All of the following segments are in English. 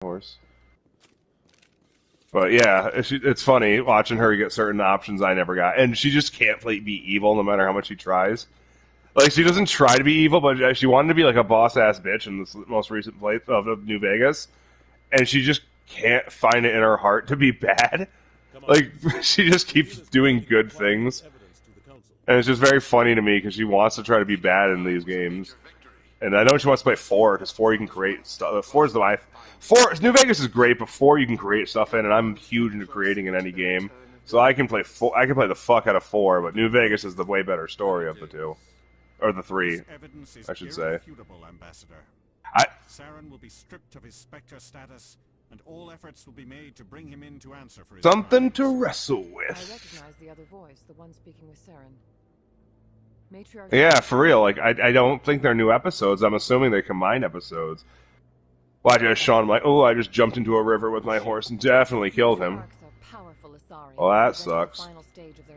horse. But yeah, it's funny watching her get certain options I never got, and she just can't be evil no matter how much she tries. Like she doesn't try to be evil, but she wanted to be like a boss ass bitch in this most recent play of New Vegas, and she just can't find it in her heart to be bad. Like she just keeps doing good things, and it's just very funny to me because she wants to try to be bad in these games. And I know she wants to play 4 because 4 you can create stuff. 4 is the life. 4 New Vegas is great, but 4 you can create stuff in, and I'm huge into creating in any game. So I can play 4. I can play the fuck out of 4, but New Vegas is the way better story of the 2, or the 3, I should say. Saren will be stripped of his Spectre status, and all efforts will be made to bring him in to answer for his something crimes. To wrestle with. I recognize the other voice, the one speaking with Saren. Matriarch. Yeah, for real. Like I don't think they're new episodes. I'm assuming they combined episodes. Watch as Sean, like, oh, I just jumped into a river with my horse and definitely killed him. Well, that sucks.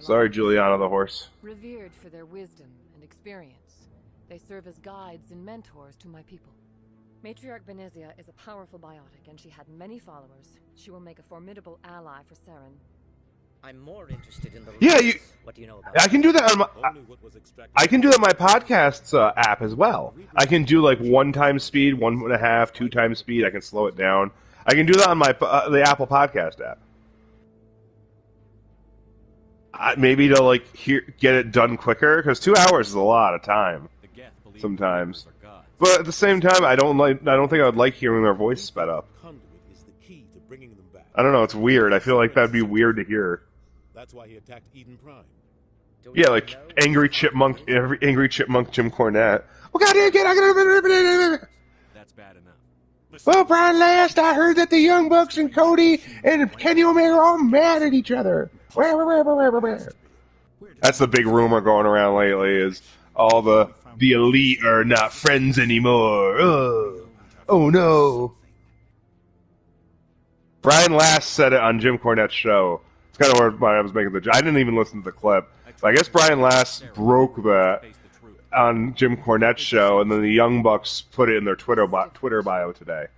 Sorry, Juliana the horse. Revered for their wisdom and experience, they serve as guides and mentors to my people. Matriarch Benezia is a powerful biotic, and she had many followers. She will make a formidable ally for Saren. I'm more interested in the what do you know about I can do that on my I can do that on my podcast's app as well. I can do like 1 times speed, 1.5, 2 times speed. I can slow it down. I can do that on my the Apple Podcast app. Maybe to like get it done quicker, because 2 hours is a lot of time sometimes. But at the same time, I don't think I would like hearing their voice sped up. I don't know. It's weird. I feel like that'd be weird to hear. That's why he attacked Eden Prime. Yeah, like angry chipmunk Jim Cornette. Oh God, that's bad enough. Well, Brian, last I heard that the Young Bucks and Cody and Kenny Omega are all mad at each other. That's the big rumor going around lately. Is all the elite are not friends anymore. Oh no. Brian Last said it on Jim Cornette's show. It's kind of why I was making the joke. I didn't even listen to the clip. But I guess Brian Last broke that on Jim Cornette's show, and then the Young Bucks put it in their Twitter bio today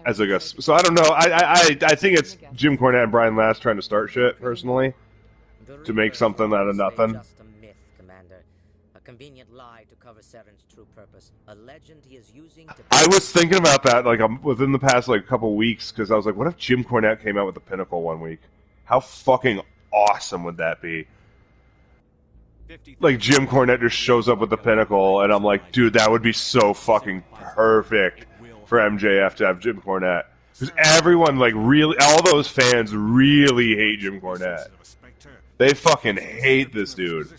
as a guest. So I don't know. I think it's Jim Cornette and Brian Last trying to start shit, personally, to make something out of nothing. A convenient lie to cover Saren's true purpose. A legend he is using to... I was thinking about that like within the past like couple weeks, because I was like, what if Jim Cornette came out with the Pinnacle one week? How fucking awesome would that be? Like Jim Cornette just shows up with the Pinnacle, and I'm like, dude, that would be so fucking perfect for MJF to have Jim Cornette. Because everyone, like, really, all those fans really hate Jim Cornette. They fucking hate this dude.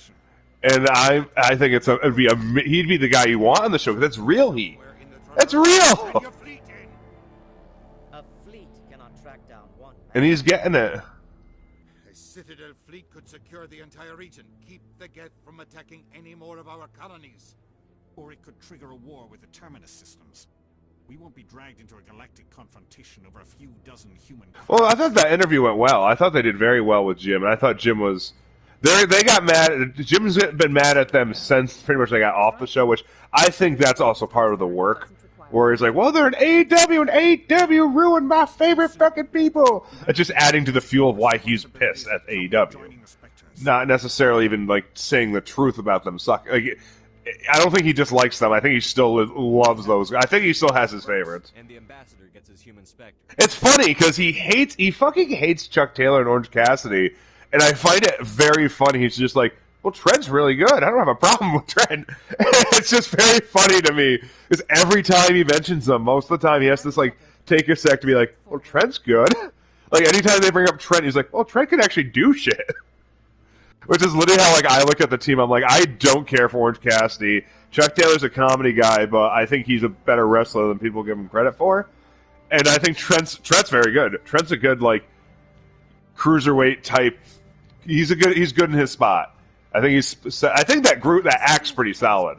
And I think he'd be the guy you want on the show, because that's real heat. That's real! A fleet cannot track down one. And he's getting it. A Citadel fleet could secure the entire region, keep the Geth from attacking any more of our colonies. Or it could trigger a war with the Terminus systems. We won't be dragged into a galactic confrontation over a few dozen human... Well, I thought that interview went well. I thought they did very well with Jim, and I thought Jim was... They got mad. Jim's been mad at them since pretty much they got off the show, which I think that's also part of the work. Where he's like, well, they're an AEW, and AEW ruined my favorite fucking people. It's just adding to the fuel of why he's pissed at AEW. Not necessarily even, like, saying the truth about them sucking. Like, I don't think he dislikes them. I think he still loves those guys. I think he still has his favorites. And the ambassador gets his human spectre. It's funny, because he fucking hates Chuck Taylor and Orange Cassidy. And I find it very funny. He's just like, well, Trent's really good. I don't have a problem with Trent. It's just very funny to me. Because every time he mentions them, most of the time he has to like take a sec to be like, well, Trent's good. Like anytime they bring up Trent, he's like, well, Trent can actually do shit. Which is literally how like I look at the team. I'm like, I don't care for Orange Cassidy. Chuck Taylor's a comedy guy, but I think he's a better wrestler than people give him credit for. And I think Trent's very good. Trent's a good like cruiserweight type. He's good in his spot. I think that act's pretty solid.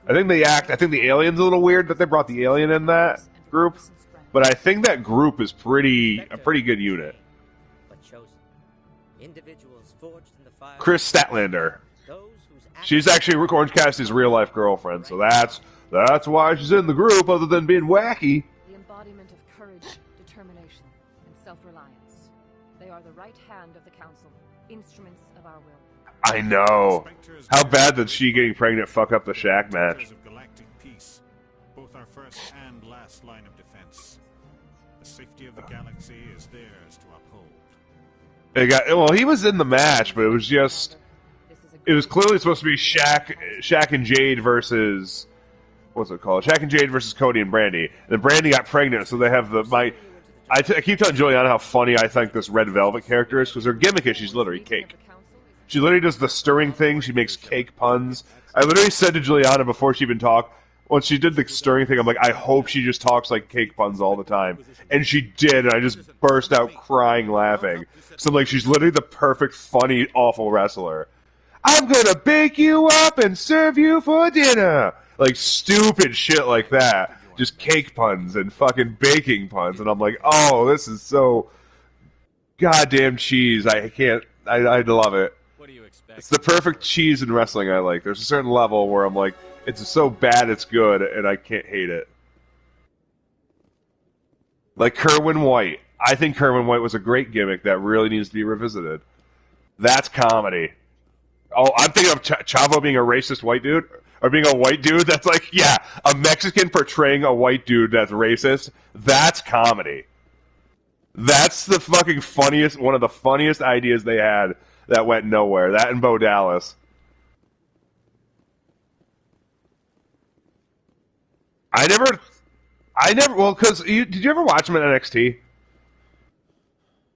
I think the alien's a little weird that they brought the alien in that group, but I think that group is a pretty good unit. Chris Statlander. She's actually Orange Cassidy's real life girlfriend, so that's why she's in the group. Other than being wacky. The embodiment of courage, determination and self-reliance. They are the right hand of the Council, instruments of our will. I know. How bad did she getting pregnant fuck up the Shaq match? Of galactic peace, both our first and last line of defense. The safety of the galaxy is theirs to uphold. Well, he was in the match, but it was just... It was clearly supposed to be Shaq and Jade versus... What's it called? Shaq and Jade versus Cody and Brandy. And then Brandy got pregnant, so they have the... I keep telling Juliana how funny I think this Red Velvet character is, because her gimmick is she's literally cake. She literally does the stirring thing. She makes cake puns. I literally said to Juliana before she even talked, when she did the stirring thing, I'm like, I hope she just talks like cake puns all the time. And she did, and I just burst out crying laughing. So, like, she's literally the perfect, funny, awful wrestler. I'm gonna bake you up and serve you for dinner! Like, stupid shit like that. Just cake puns and fucking baking puns. And I'm like, oh, this is so goddamn cheese. I love it. What do you expect? It's the perfect cheese in wrestling I like. There's a certain level where I'm like, it's so bad it's good, and I can't hate it. Like Kerwin White. I think Kerwin White was a great gimmick that really needs to be revisited. That's comedy. Oh, I'm thinking of Chavo being a racist white dude, or being a white dude that's like, yeah, a Mexican portraying a white dude that's racist. That's comedy. That's the fucking funniest, one of the funniest ideas they had that went nowhere. That and Bo Dallas. I never, well, because, did you ever watch him at NXT?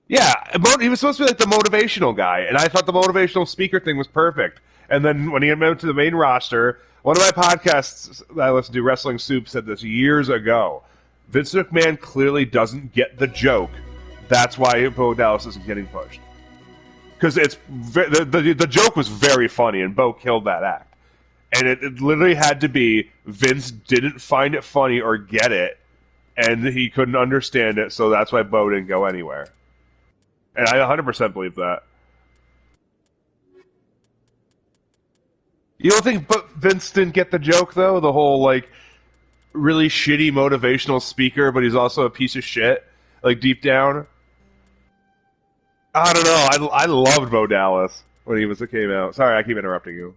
Yeah, he was supposed to be like the motivational guy, and I thought the motivational speaker thing was perfect. And then when he went to the main roster, one of my podcasts that I listen to, Wrestling Soup, said this years ago. Vince McMahon clearly doesn't get the joke. That's why Bo Dallas isn't getting pushed. Because the joke was very funny, and Bo killed that act. And it literally had to be Vince didn't find it funny or get it, and he couldn't understand it, so that's why Bo didn't go anywhere. And I 100% believe that. You don't think Vince didn't get the joke, though? The whole, like, really shitty motivational speaker, but he's also a piece of shit, like, deep down? I don't know. I loved Bo Dallas when he came out. Sorry, I keep interrupting you.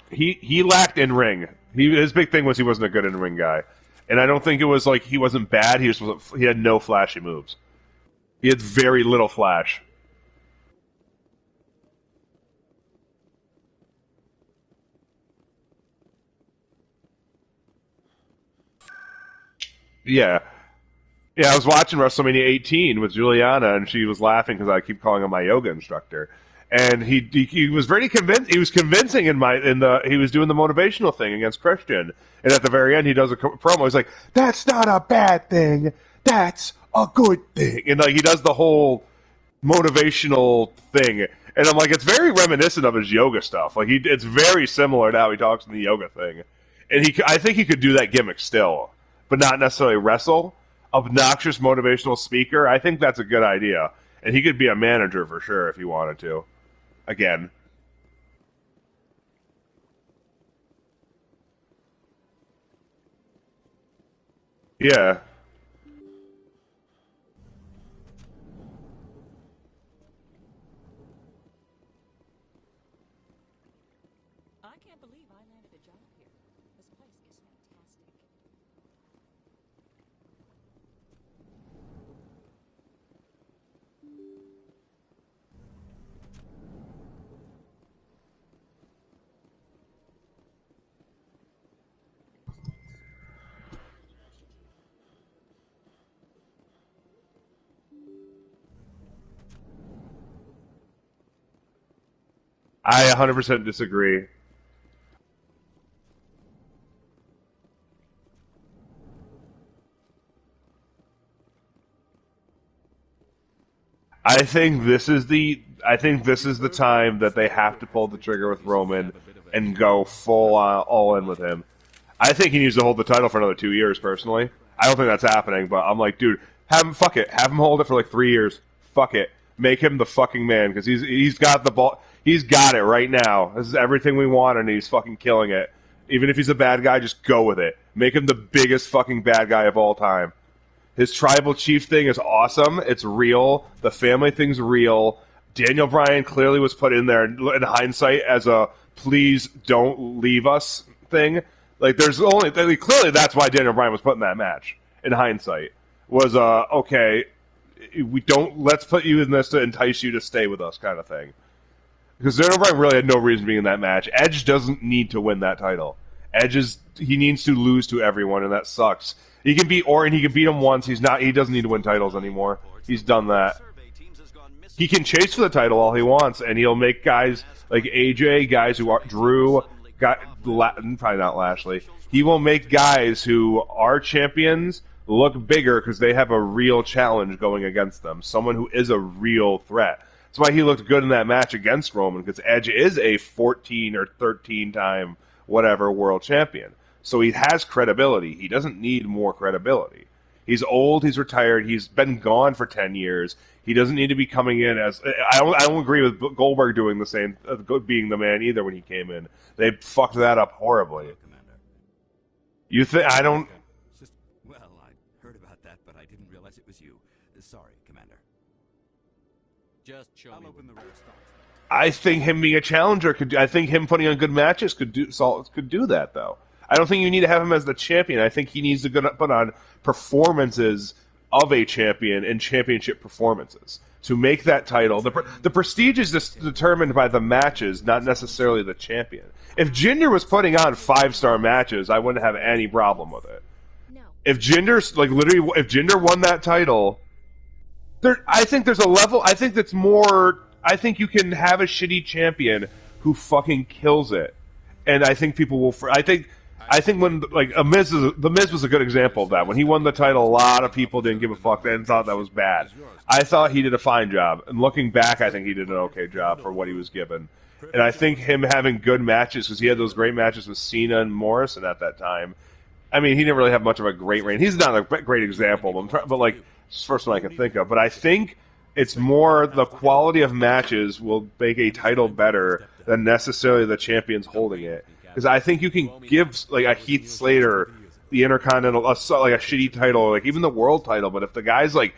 He lacked in ring. His big thing was he wasn't a good in ring guy, and I don't think it was like he wasn't bad. He had no flashy moves. He had very little flash. Yeah. Yeah, I was watching WrestleMania 18 with Juliana, and she was laughing because I keep calling him my yoga instructor. And he was very convinced. He was convincing he was doing the motivational thing against Christian. And at the very end, he does a promo. He's like, "That's not a bad thing. That's a good thing." And like he does the whole motivational thing. And I'm like, it's very reminiscent of his yoga stuff. Like it's very similar to how he talks in the yoga thing. And I think he could do that gimmick still, but not necessarily wrestle. Obnoxious motivational speaker. I think that's a good idea. And he could be a manager for sure if he wanted to. Again. Yeah. I can't believe I landed a job here. This place is fantastic. I 100% disagree. I think this is the time that they have to pull the trigger with Roman and go full all in with him. I think he needs to hold the title for another 2 years, personally. I don't think that's happening, but I'm like, dude, fuck it. Have him hold it for like 3 years. Fuck it. Make him the fucking man, because he's got the ball. He's got it right now. This is everything we want, and he's fucking killing it. Even if he's a bad guy, just go with it. Make him the biggest fucking bad guy of all time. His tribal chief thing is awesome. It's real. The family thing's real. Daniel Bryan clearly was put in there in hindsight as a please don't leave us thing. Like, there's only clearly that's why Daniel Bryan was put in that match. In hindsight, was okay, let's put you in this to entice you to stay with us, kind of thing. Because Daniel Bryan really had no reason to be in that match. Edge doesn't need to win that title. He needs to lose to everyone, and that sucks. He can beat Orton. He can beat him once. He doesn't need to win titles anymore. He's done that. He can chase for the title all he wants, and he'll make guys like AJ, guys who are Drew, probably not Lashley. He will make guys who are champions look bigger because they have a real challenge going against them. Someone who is a real threat. That's why he looked good in that match against Roman, because Edge is a 14 or 13 time whatever world champion. So he has credibility. He doesn't need more credibility. He's old, he's retired, he's been gone for 10 years. He doesn't need to be coming in as... I don't agree with Goldberg doing the same, being the man either when he came in. They fucked that up horribly. You think... I don't... Well, I heard about that, but I didn't realize it was you. Sorry, Commander. Just show me. I'll open the rare stocks. I think him being a challenger I think him putting on good matches could do that, though. I don't think you need to have him as the champion. I think he needs to put on performances of a champion and championship performances to make that title. The prestige is determined by the matches, not necessarily the champion. If Jinder was putting on 5-star matches, I wouldn't have any problem with it. No. If Jinder won that title, I think there's a level. I think that's more. I think you can have a shitty champion who fucking kills it, and I think people will. I think when the Miz was a good example of that. When he won the title, a lot of people didn't give a fuck and thought that was bad. I thought he did a fine job, and looking back, I think he did an okay job for what he was given. And I think him having good matches, because he had those great matches with Cena and Morrison at that time. I mean, he didn't really have much of a great reign. He's not a great example, but like, it's the first one I can think of. But I think it's more the quality of matches will make a title better than necessarily the champions holding it. Because I think you can give like a Heath Slater the Intercontinental, like a shitty title, like even the world title. But if the guy's like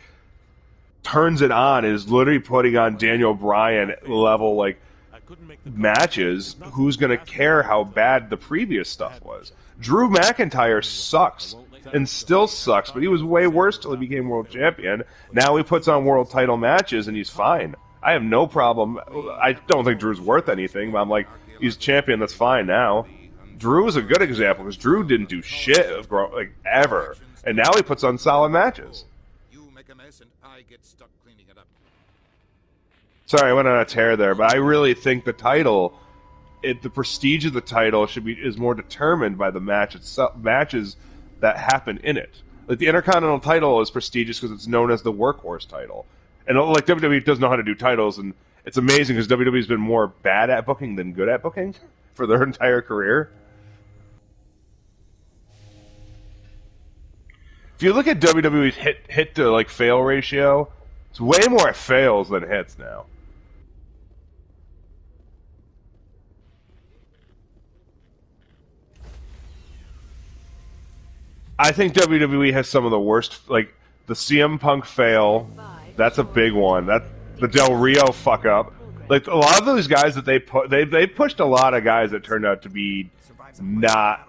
turns it on, is literally putting on Daniel Bryan level like matches, who's going to care how bad the previous stuff was? Drew McIntyre sucks and still sucks, but he was way worse till he became world champion. Now he puts on world title matches and he's fine. I have no problem. I don't think Drew's worth anything, but I'm like, he's champion, that's fine now. Drew is a good example, because Drew didn't do shit like ever, and now he puts on solid matches. You make a mess and I get stuck cleaning it up. Sorry, I went on a tear there, but I really think the title, the prestige of the title is more determined by the match itself, matches that happen in it. Like the Intercontinental title is prestigious because it's known as the workhorse title, and like WWE does know how to do titles, and it's amazing because WWE's been more bad at booking than good at booking for their entire career. If you look at WWE's hit to like fail ratio, it's way more fails than hits now. I think WWE has some of the worst, like the CM Punk fail. That's a big one. That the Del Rio fuck up. Like a lot of those guys that they pushed a lot of guys that turned out to be not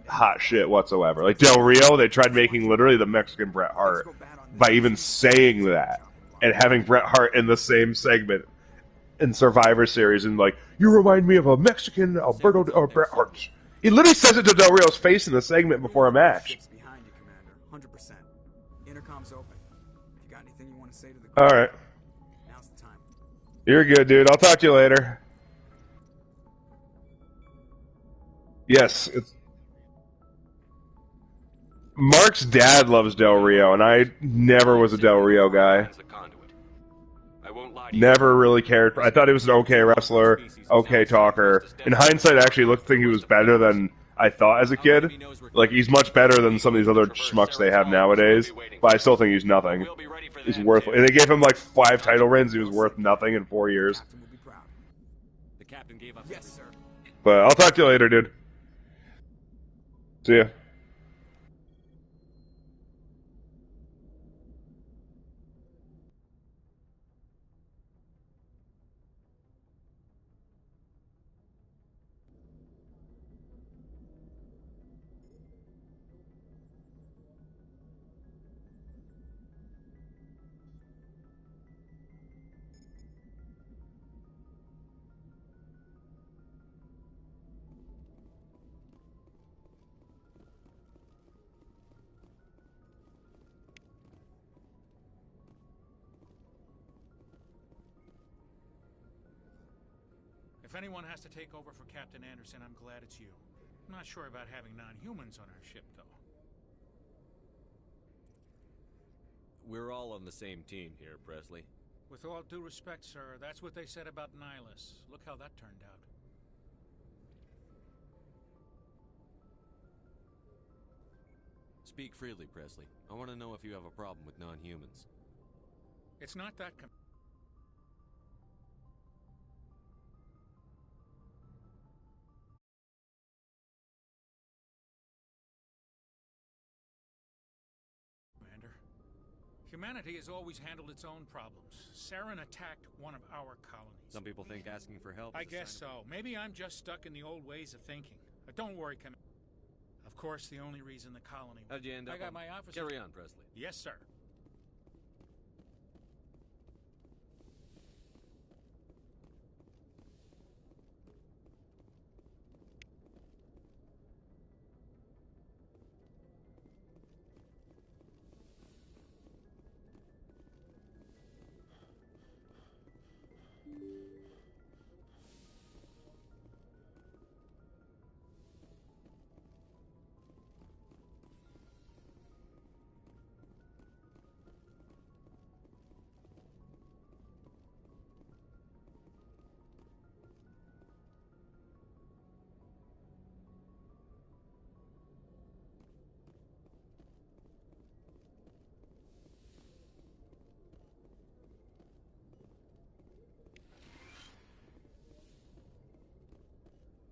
hot shit whatsoever. Like Del Rio, they tried making literally the Mexican Bret Hart by even saying that and having Bret Hart in the same segment in Survivor Series, and like, you remind me of a Mexican Alberto or Bret Hart. He literally says it to Del Rio's face in the segment before a match. Behind you, Commander. 100%. Intercom's open. If you got anything you want to say to the All right. Now's the time. You're good, dude. I'll talk to you later. Yes, Mark's dad loves Del Rio, and I never was a Del Rio guy. Never really cared. I thought he was an okay wrestler, okay talker. In hindsight, I actually think he was better than I thought as a kid. Like, he's much better than some of these other schmucks they have nowadays, but I still think he's nothing. He's worthless. And they gave him like 5 title reigns, he was worth nothing in 4 years. and gave up. Yes, sir. But I'll talk to you later, dude. See ya. If anyone has to take over for Captain Anderson, I'm glad it's you. I'm not sure about having non-humans on our ship, though. We're all on the same team here, Presley. With all due respect, sir, that's what they said about Nihilus. Look how that turned out. Speak freely, Presley. I want to know if you have a problem with non-humans. It's not that Commander. Humanity has always handled its own problems. Saren attacked one of our colonies. Some people think asking for help I is a guess sign so. Maybe I'm just stuck in the old ways of thinking. But don't worry, Commander. Of course, the only reason the colony... How'd you end up I got on... my officer... Carry on, Presley. Yes, sir.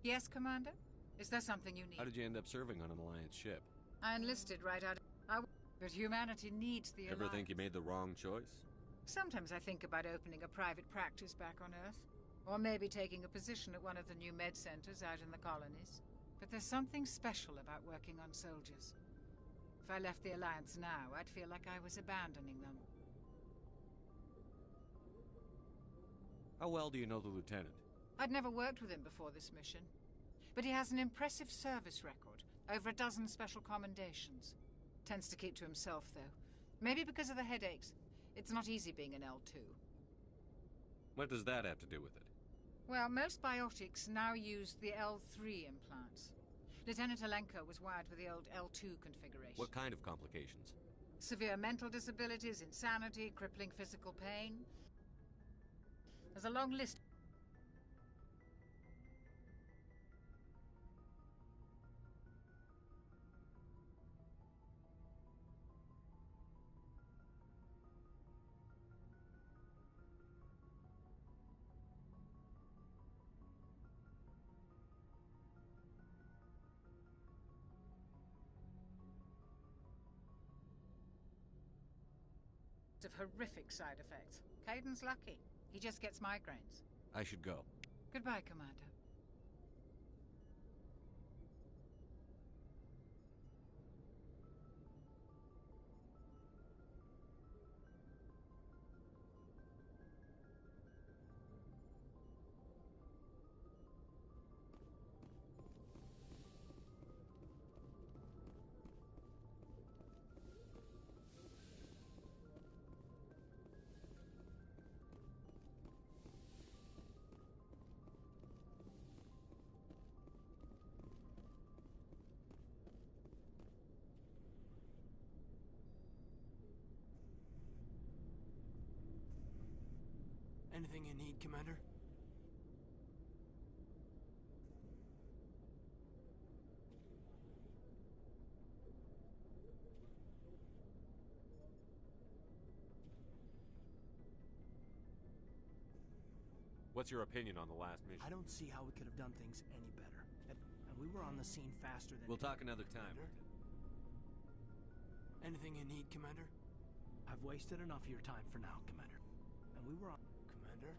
Yes, Commander? Is there something you need? How did you end up serving on an Alliance ship? I enlisted right out of... But humanity needs the Ever Alliance. think you made the wrong choice? Sometimes I think about opening a private practice back on Earth. Or maybe taking a position at one of the new med centers out in the colonies. But there's something special about working on soldiers. If I left the Alliance now, I'd feel like I was abandoning them. How well do you know the Lieutenant? I'd never worked with him before this mission. But he has an impressive service record. Over a dozen special commendations. Tends to keep to himself, though. Maybe because of the headaches. It's not easy being an L2. What does that have to do with it? Well, most biotics now use the L3 implants. Lieutenant Alenko was wired for the old L2 configuration. What kind of complications? Severe mental disabilities, insanity, crippling physical pain. There's a long list. Of horrific side effects. Caden's lucky. He just gets migraines. I should go. Goodbye, Commander. Anything you need, Commander? What's your opinion on the last mission? I don't see how we could have done things any better. And we were on the scene faster than... We'll talk another time. Anything you need, Commander? I've wasted enough of your time for now, Commander. And we were on... Commander?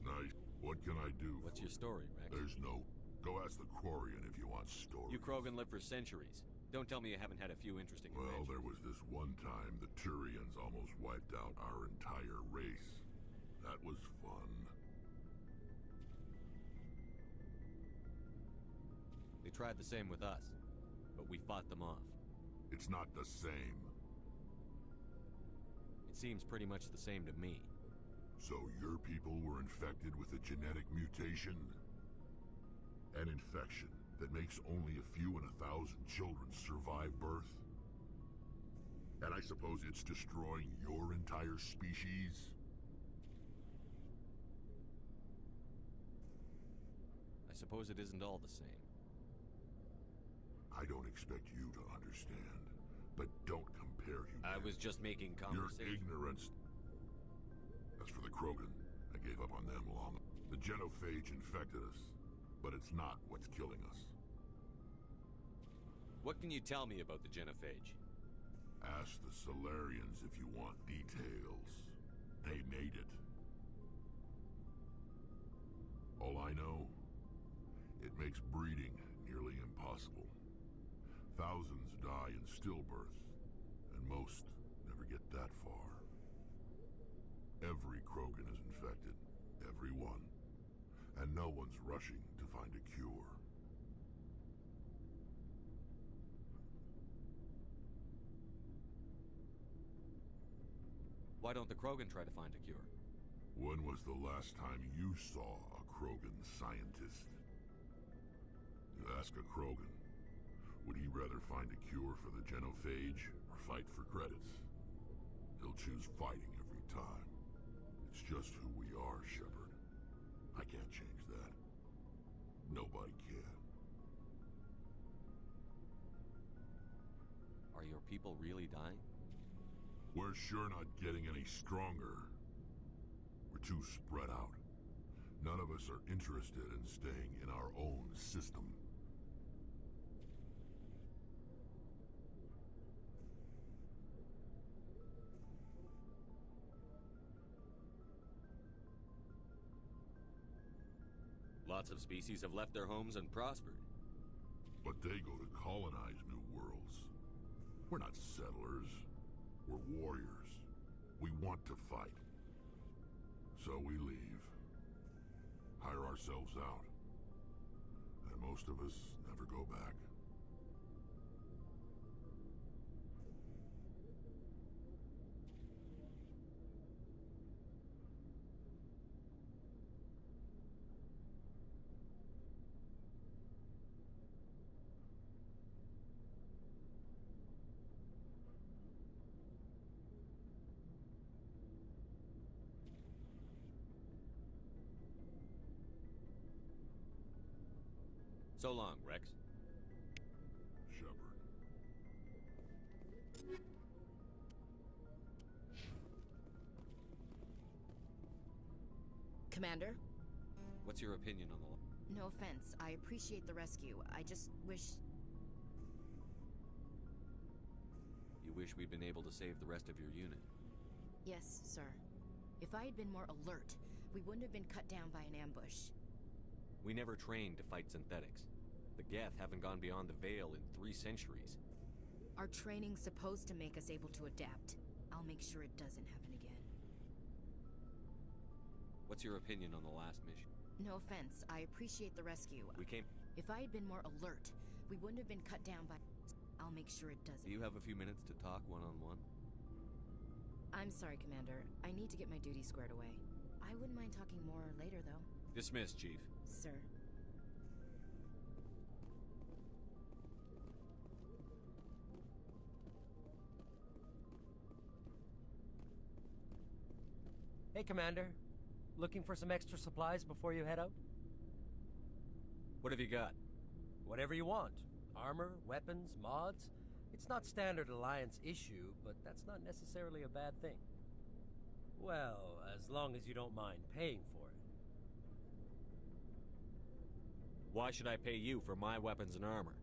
Nice. What can I do? What's your story, Rex? There's no... Go ask the Quarian if you want stories. You Krogan live for centuries. Don't tell me you haven't had a few interesting Well, adventures. there was this one time the Turians almost wiped out our entire race. That was fun. They tried the same with us, but we fought them off. It's not the same. It seems pretty much the same to me. So your people were infected with a genetic mutation? An infection that makes only a few in 1,000 children survive birth? And I suppose it's destroying your entire species? I suppose it isn't all the same. I don't expect you to understand, but don't compare humanity. I was just making Your conversation. ignorance. As for the Krogan, I gave up on them long. The genophage infected us, but it's not what's killing us. What can you tell me about the genophage? Ask the Solarians if you want details. They made it. All I know, it makes breeding nearly impossible. Thousands die in stillbirth, and most never get that far. Every Krogan is infected. Every one. And no one's rushing to find a cure. Why don't the Krogan try to find a cure? When was the last time you saw a Krogan scientist? You ask a Krogan, would he rather find a cure for the genophage or fight for credits? He'll choose fighting every time. It's just who we are, Shepard. I can't change that. Nobody can. Are your people really dying? We're sure not getting any stronger. We're too spread out. None of us are interested in staying in our own system. Lots of species have left their homes and prospered. But they go to colonize new worlds. We're not settlers. We're warriors. We want to fight. So we leave. Hire ourselves out. And most of us never go back. So long, Rex. Shepard. Commander? What's your opinion on the... No offense. I appreciate the rescue. I just wish... You wish we'd been able to save the rest of your unit. Yes, sir. If I had been more alert, we wouldn't have been cut down by an ambush. We never trained to fight synthetics. The Geth haven't gone beyond the Veil in 3 centuries. Our training's supposed to make us able to adapt. I'll make sure it doesn't happen again. What's your opinion on the last mission? No offense, I appreciate the rescue. We came... If I had been more alert, we wouldn't have been cut down by... I'll make sure it doesn't. Do you have a few minutes to talk one-on-one? I'm sorry, Commander. I need to get my duty squared away. I wouldn't mind talking more later, though. Dismissed, Chief. Sir. Hey, Commander. Looking for some extra supplies before you head out? What have you got? Whatever you want. Armor, weapons, mods. It's not standard Alliance issue, but that's not necessarily a bad thing. Well, as long as you don't mind paying for it. Why should I pay you for my weapons and armor?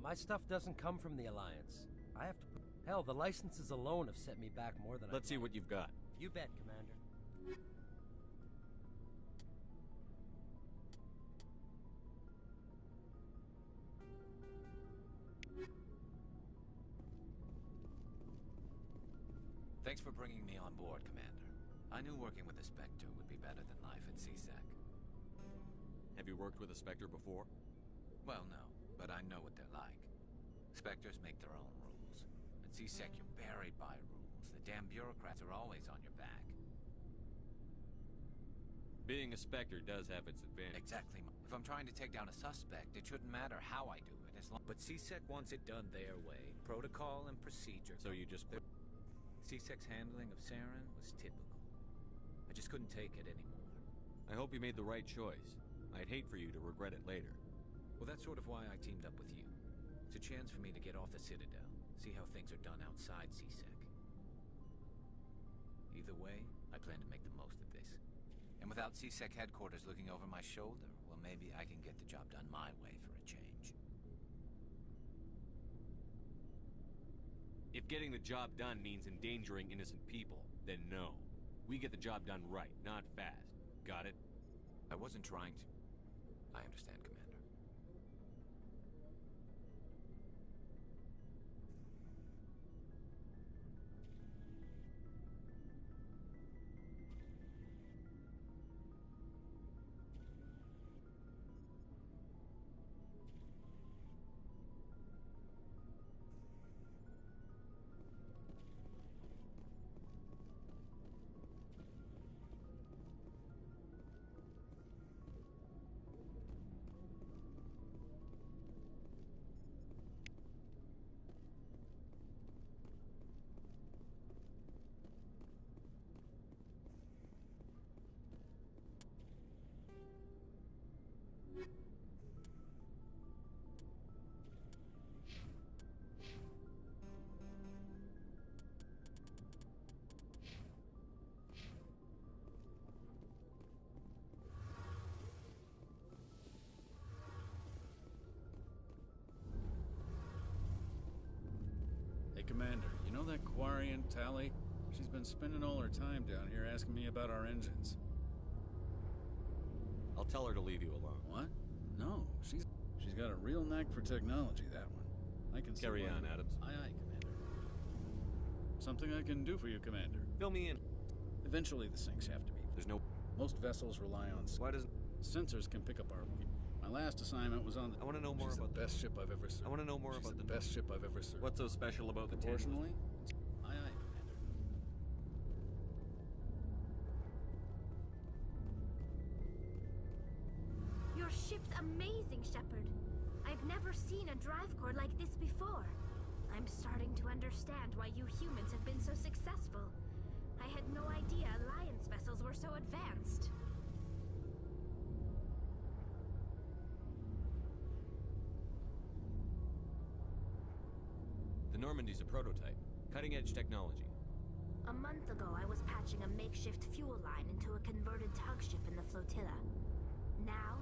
My stuff doesn't come from the Alliance. I have to put... Hell, the licenses alone have set me back more than Let's see what you've got. You bet, Commander. Thanks for bringing me on board, Commander. I knew working with the Spectre would be better than life at CSEC. Have you worked with a Spectre before? Well, no, but I know what they're like. Spectres make their own rules. At CSEC, you're buried by rules. The damn bureaucrats are always on your back. Being a Spectre does have its advantage. Exactly. If I'm trying to take down a suspect, it shouldn't matter how I do it, as long... But CSEC wants it done their way. Protocol and procedure. So you just quit? CSEC's handling of Saren was typical. I just couldn't take it anymore. I hope you made the right choice. I'd hate for you to regret it later. Well, that's sort of why I teamed up with you. It's a chance for me to get off the Citadel, see how things are done outside CSEC. Either way, I plan to make the most of this. And without CSEC headquarters looking over my shoulder, well, maybe I can get the job done my way for a change. If getting the job done means endangering innocent people, then no. We get the job done right, not fast. Got it? I wasn't trying to... I understand, Commander. Hey, Commander, you know that Quarian, Tally? She's been spending all her time down here asking me about our engines. I'll tell her to leave you alone. What? No, she's got a real knack for technology, that one. I can Carry on, Adams. Aye, aye, Commander. Something I can do for you, Commander. Fill me in. Eventually, the sinks have to be. There's no... Most vessels rely on... Why doesn't... Sensors can pick up our... My last assignment was on the... I want to know more about the best ship I've ever served. I want to know more about the best ship I've ever served. What's so special about the Proportionally? Aye, aye, Commander. Your ship's amazing, Shepard. I've never seen a drive core like this before. I'm starting to understand why you humans have been so successful. I had no idea Alliance vessels were so advanced. The Normandy's a prototype. Cutting-edge technology. A month ago, I was patching a makeshift fuel line into a converted tug ship in the flotilla. Now,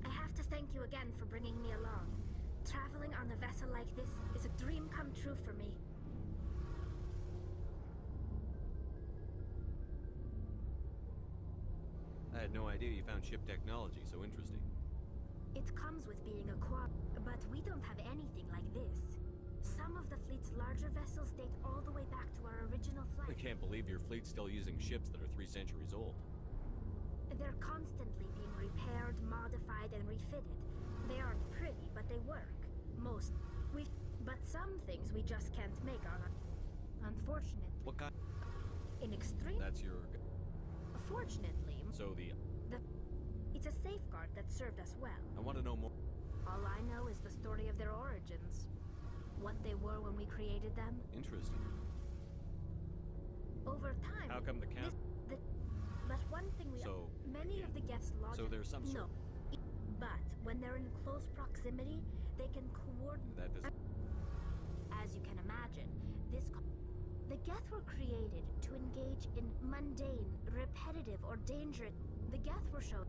I have to thank you again for bringing me along. Traveling on a vessel like this is a dream come true for me. had no idea you found ship technology so interesting. It comes with being a quad, but we don't have anything like this. Some of the fleet's larger vessels date all the way back to our original I flight. can't believe your fleet's still using ships that are 3 centuries old. They're constantly being repaired, modified, and refitted. They aren't pretty, but they work. But some things we just can't make on. Unfortunately. What kind? In extreme. That's your. Fortunately. So it's a safeguard that served us well. I want to know more. All I know is the story of their origins. What they were when we created them. Interesting. Over time. How come the count? But one thing many of the Geth's logic. So there's some sort. No. But when they're in close proximity, they can coordinate. As you can imagine, the Geth were created to engage in mundane, repetitive, or dangerous. The Geth were shown.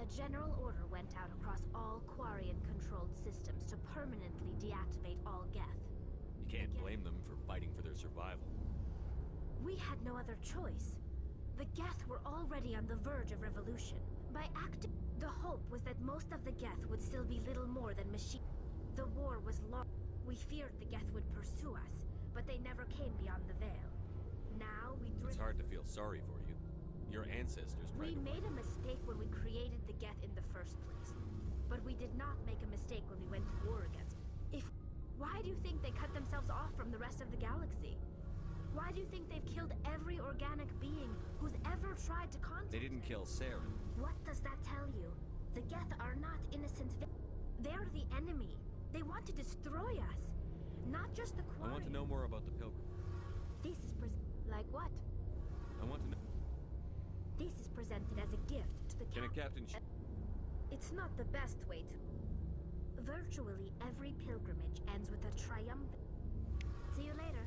A general order went out across all Quarian-controlled systems to permanently deactivate all Geth. You can't blame them for fighting for their survival. We had no other choice. The Geth were already on the verge of revolution. By acting, the hope was that most of the Geth would still be little more than machines. The war was long. We feared the Geth would pursue us, but they never came beyond the veil. Now we drift. It's hard to feel sorry for you. Your ancestors tried to. We made a mistake when we created the Geth in the first place. But we did not make a mistake when we went to war against. Why do you think they cut themselves off from the rest of the galaxy? Why do you think they've killed every organic being who's ever tried to contact? They didn't kill Saren. What does that tell you? The Geth are not innocent. They're the enemy. They want to destroy us. Not just the Quarian. I want to know more about the Pilgrim. This is like what? I want to know. This is presented as a gift to the Can a captain? It's not the best way to. Virtually every pilgrimage ends with a triumphant. See you later.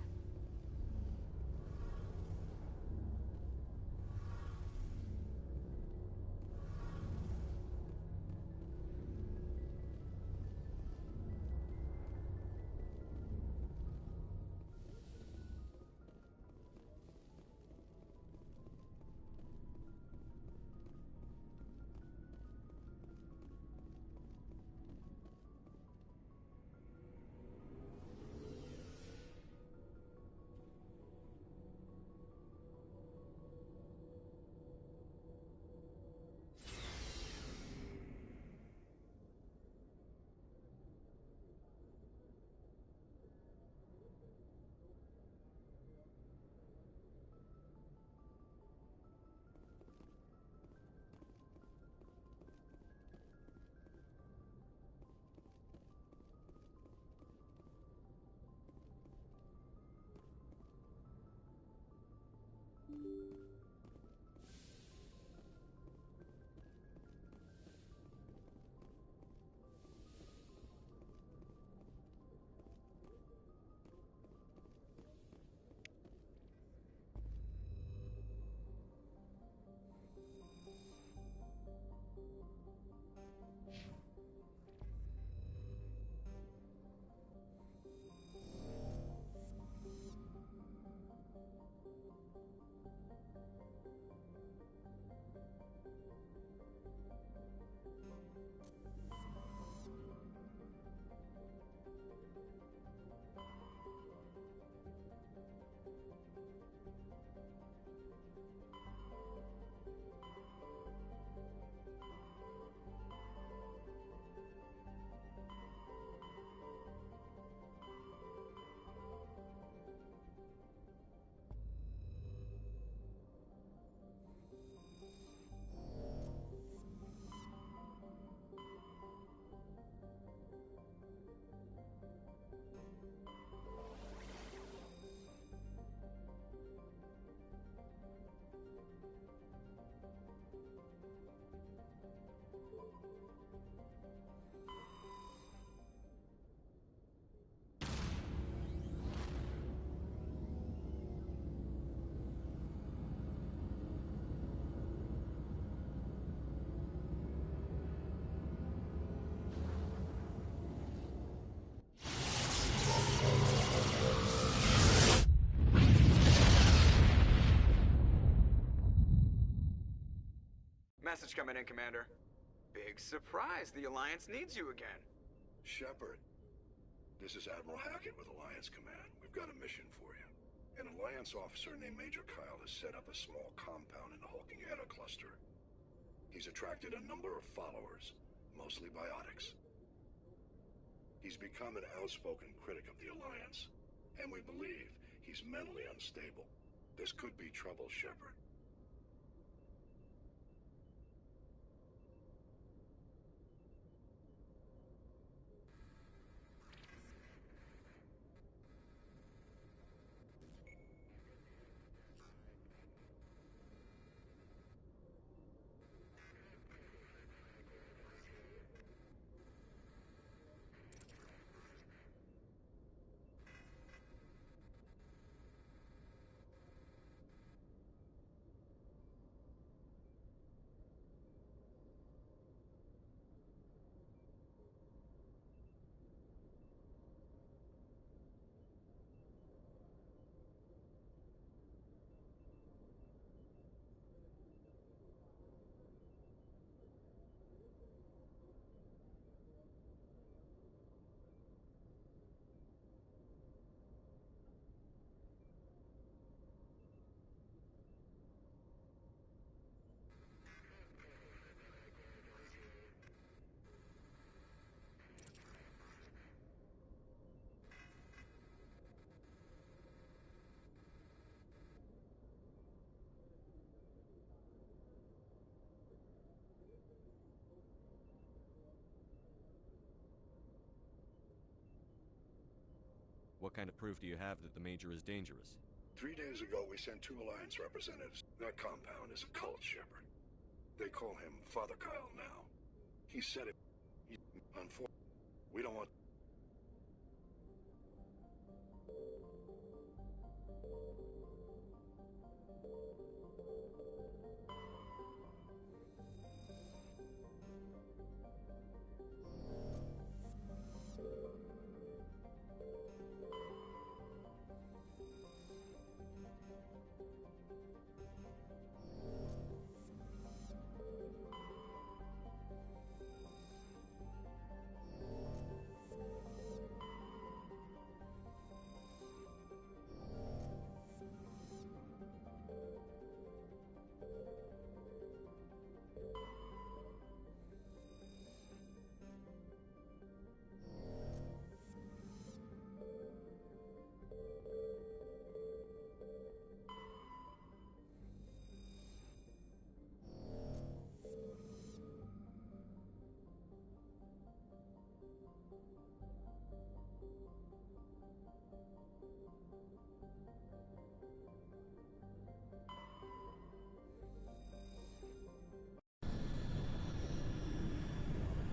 Message coming in, Commander. Big surprise, the Alliance needs you again. Shepard, this is Admiral Hackett with Alliance Command. We've got a mission for you. An Alliance officer named Major Kyle has set up a small compound in the Hulking Eta cluster. He's attracted a number of followers, mostly biotics. He's become an outspoken critic of the Alliance, and we believe he's mentally unstable. This could be trouble, Shepard. What kind of proof do you have that the Major is dangerous? 3 days ago, we sent 2 Alliance representatives. That compound is a cult, Shepard. They call him Father Kyle now. He said it. Unfortunately, we don't want...